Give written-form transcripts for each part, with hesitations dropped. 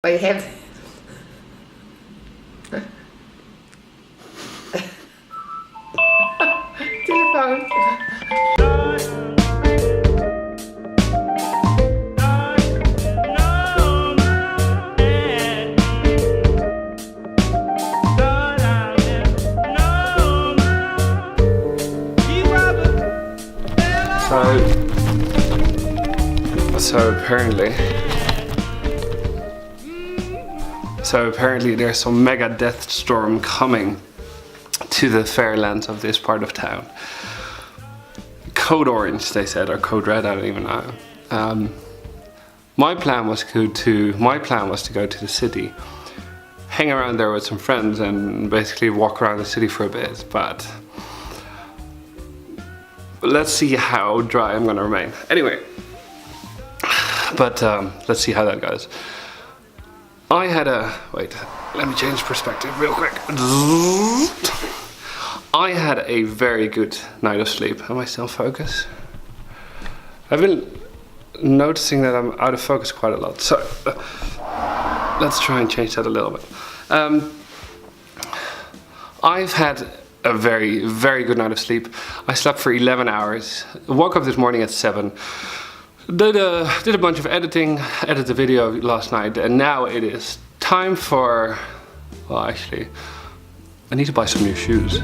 I have telefoon. So apparently there's some mega death storm coming to the fairlands of this part of town. Code orange, they said, or code red, I don't even know. My plan was to go to the city, hang around there with some friends and basically walk around the city for a bit, but let's see how dry I'm gonna remain. Anyway, but let's see how that goes. Wait, let me change perspective real quick. I had a very good night of sleep. Am I still focused? I've been noticing that I'm out of focus quite a lot, so let's try and change that a little bit. I've had a very, very good night of sleep. I slept for 11 hours, woke up this morning at 7. Did a bunch of editing, edited the video last night, and now it is time for, well, actually, I need to buy some new shoes.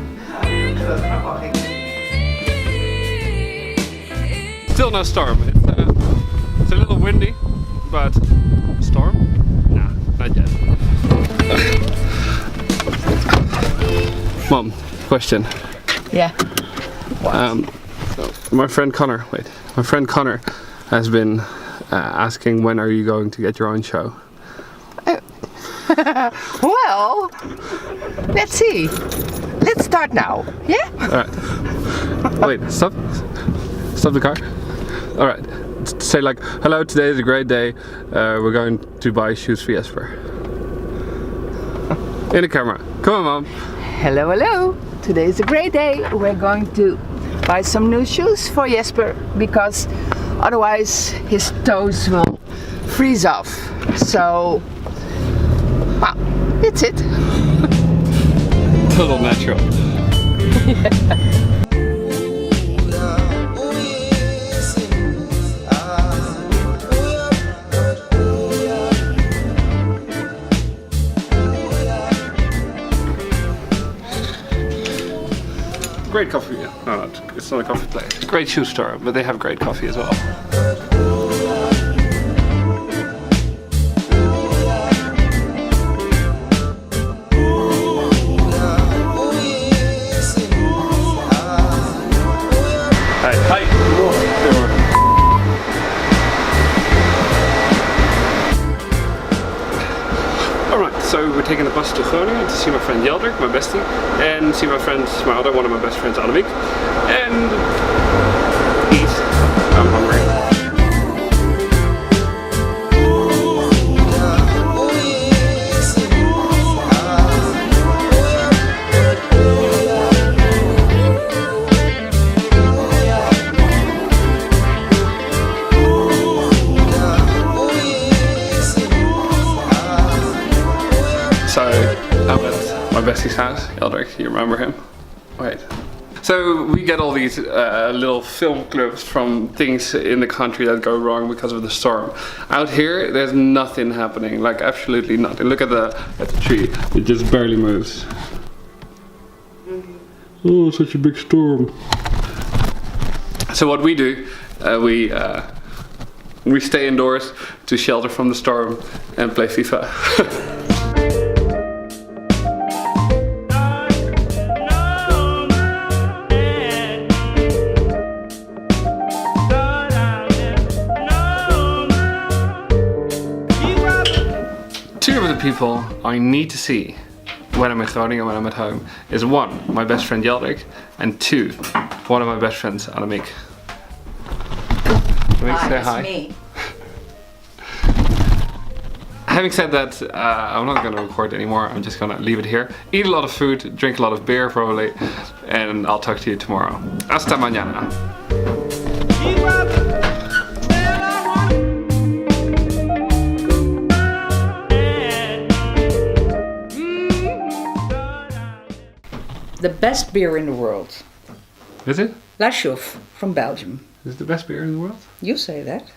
Still no storm. It's a little windy, but storm? Nah, not yet. Mom, question. Yeah. My friend Connor has been asking, when are you going to get your own show? Well, let's see. Let's start now. Yeah? Alright. Wait, stop. Stop the car. Alright. Say like, hello, today is a great day. We're going to buy shoes for Jesper. In the camera. Come on, Mom. Hello, hello. Today is a great day. We're going to buy some new shoes for Jesper because otherwise his toes will freeze off. So, well, that's it. Total natural. Yeah. Great coffee, yeah. No, it's not a coffee place. Great shoe store, but they have great coffee as well. Hi. Alright, so we're taking the bus to Groningen to see my friend Jesper, my bestie, and see one of my best friends, Annemiek, and eat. I'm hungry. So, I'm at my bestie's house, Jesper, you remember him? Wait. So we get all these little film clips from things in the country that go wrong because of the storm. Out here, there's nothing happening, like absolutely nothing. Look at the tree, it just barely moves. Oh, such a big storm. So what we do, we stay indoors to shelter from the storm and play FIFA. Two of the people I need to see when I'm in Groningen, when I'm at home, is one, my best friend Jesper, and two, one of my best friends, Annemiek. Annemiek, say hi. Me. Having said that, I'm not going to record anymore, I'm just going to leave it here. Eat a lot of food, drink a lot of beer probably, and I'll talk to you tomorrow. Hasta mañana. the best beer in the world. Is it? La Chouffe from Belgium. Is it the best beer in the world? You say that.